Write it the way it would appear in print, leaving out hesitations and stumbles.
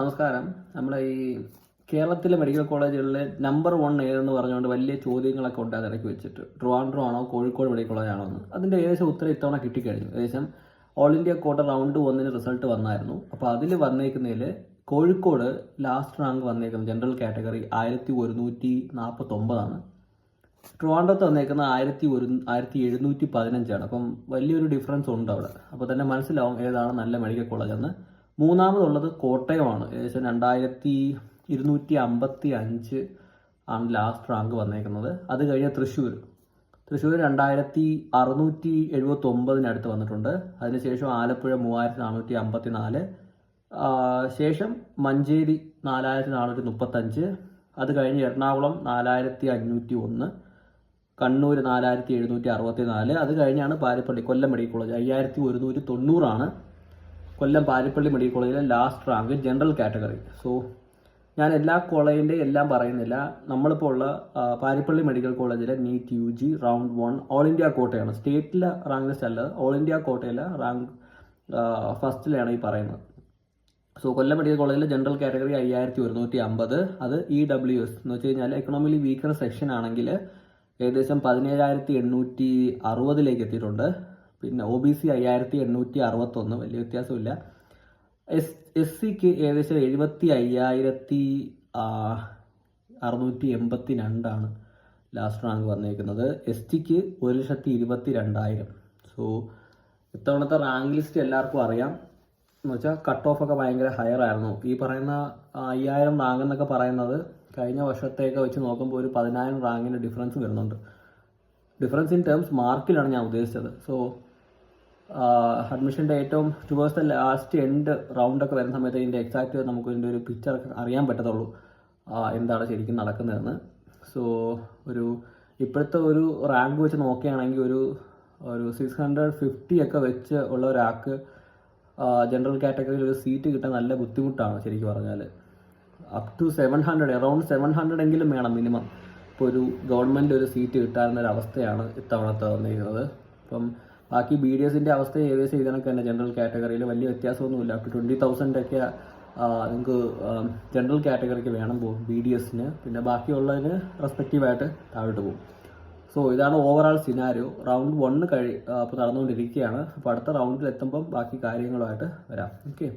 നമസ്കാരം. നമ്മളെ ഈ കേരളത്തിലെ മെഡിക്കൽ കോളേജുകളിലെ നമ്പർ 1 ഏതെന്ന് പറഞ്ഞുകൊണ്ട് വലിയ ചോദ്യങ്ങളൊക്കെ ഉണ്ട് അതിടയ്ക്ക് വെച്ചിട്ട്. ട്രിവാൻഡ്രം ആണോ കോഴിക്കോട് മെഡിക്കൽ കോളേജ് ആണോ എന്ന്. അതിൻ്റെ ഏകദേശം ഉത്തരം ഇത്തവണ കിട്ടിക്കഴിഞ്ഞു. ഏകദേശം all India quarter round 1 result വന്നായിരുന്നു. അപ്പോൾ അതിൽ വന്നേക്കുന്നതിൽ കോഴിക്കോട് ലാസ്റ്റ് റാങ്ക് വന്നേക്കുന്നത് ജനറൽ കാറ്റഗറി 1149 ട്രിവാൻഡ്രത്ത് വന്നേക്കുന്ന 1715. അപ്പം വലിയൊരു ഡിഫറൻസ് ഉണ്ട് അവിടെ. അപ്പോൾ തന്നെ മനസ്സിലാവും ഏതാണ് നല്ല മെഡിക്കൽ കോളേജ് എന്ന്. മൂന്നാമതുള്ളത് കോട്ടയമാണ്. ഏകദേശം 2255 ആണ് ലാസ്റ്റ് റാങ്ക് വന്നേക്കുന്നത്. അത് കഴിഞ്ഞ് തൃശ്ശൂർ 2679 അടുത്ത് വന്നിട്ടുണ്ട്. അതിനുശേഷം ആലപ്പുഴ 3454, ശേഷം മഞ്ചേരി 4435, അത് കഴിഞ്ഞ് എറണാകുളം 4501, കണ്ണൂർ 4764, അത് കഴിഞ്ഞാണ് Parippally Kollam medical college 5190 Kollam Parippally medical കോളേജിലെ last rank general category. So ഞാൻ എല്ലാ കോളേജിൻ്റെ എല്ലാം പറയുന്നില്ല. നമ്മളിപ്പോൾ ഉള്ള പാരിപ്പള്ളി മെഡിക്കൽ കോളേജിലെ NEET UG round 1 all India കോട്ടയാണ്. സ്റ്റേറ്റിലെ റാങ്ക് ലിസ്റ്റ് അല്ല, ഓൾ ഇന്ത്യ കോട്ടയിലെ റാങ്ക് ഫസ്റ്റിലാണ് ഈ പറയുന്നത്. സോ കൊല്ലം മെഡിക്കൽ കോളേജിലെ ജനറൽ കാറ്റഗറി 5150, അത് EWS എന്ന് വെച്ച് കഴിഞ്ഞാൽ എക്കണോമിക്കലി വീക്കർ സെക്ഷൻ ആണെങ്കിൽ ഏകദേശം 17860 എത്തിയിട്ടുണ്ട്. പിന്നെ OBC 5861, വലിയ വ്യത്യാസമില്ല. SCക്ക് ഏകദേശം 75,682 ലാസ്റ്റ് റാങ്ക് വന്നേക്കുന്നത്. STക്ക് 1,22,000. സോ ഇത്തവണത്തെ റാങ്ക് ലിസ്റ്റ് എല്ലാവർക്കും അറിയാം. എന്ന് വെച്ചാൽ കട്ട് ഓഫ് ഒക്കെ ഭയങ്കര ഹയർ ആയിരുന്നു. ഈ പറയുന്ന 5000 റാങ്ക് എന്നൊക്കെ പറയുന്നത് കഴിഞ്ഞ വർഷത്തേക്ക് വെച്ച് നോക്കുമ്പോൾ ഒരു 10,000 റാങ്കിൻ്റെ ഡിഫറൻസ് വരുന്നുണ്ട്. ഡിഫറൻസ് ഇൻ ടേംസ് മാർക്കിലാണ് ഞാൻ ഉദ്ദേശിച്ചത്. സോ അഡ്മിഷൻ്റെ ഏറ്റവും ടുവേഴ്സ് ദ ലാസ്റ്റ് എൻഡ് റൗണ്ടൊക്കെ വരുന്ന സമയത്ത് ഇതിൻ്റെ എക്സാക്റ്റ് നമുക്ക് ഇതിൻ്റെ ഒരു പിക്ചർ അറിയാൻ പറ്റത്തുള്ളൂ എന്താണ് ശരിക്കും നടക്കുന്നതെന്ന്. സോ ഇപ്പോഴത്തെ ഒരു റാങ്ക് വെച്ച് നോക്കുകയാണെങ്കിൽ ഒരു 650 ഒക്കെ വെച്ച് ഉള്ള ഒരാൾക്ക് ജനറൽ കാറ്റഗറിയിൽ ഒരു സീറ്റ് കിട്ടാൻ നല്ല ബുദ്ധിമുട്ടാണ് ശരിക്കും പറഞ്ഞാൽ. അപ് ടു 700, അറൗണ്ട് 700 എങ്കിലും വേണം മിനിമം ഇപ്പോൾ ഒരു ഗവൺമെൻറ് ഒരു സീറ്റ് കിട്ടാവുന്നൊരവസ്ഥയാണ് ഇത്തവണത്തെ വന്നിരിക്കുന്നത്. അപ്പം ബാക്കി BDSൻ്റെ അവസ്ഥ ഏകദേശം ഇതിനൊക്കെ തന്നെ. ജനറൽ കാറ്റഗറിയിൽ വലിയ വ്യത്യാസമൊന്നുമില്ല. അപ് ടു 20,000 ഒക്കെ നിങ്ങൾക്ക് ജനറൽ കാറ്റഗറിക്ക് വേണം പോകും BDSന്. പിന്നെ ബാക്കിയുള്ളതിന് റെസ്പെക്റ്റീവായിട്ട് താഴോട്ട് പോകും. സോ ഇതാണ് ഓവറാൾ സിനാരിയോ. റൗണ്ട് 1 അപ്പോൾ നടന്നുകൊണ്ടിരിക്കുകയാണ്. അപ്പോൾ അടുത്ത റൗണ്ടിൽ എത്തുമ്പം ബാക്കി കാര്യങ്ങളുമായിട്ട് വരാം. ഓക്കെ.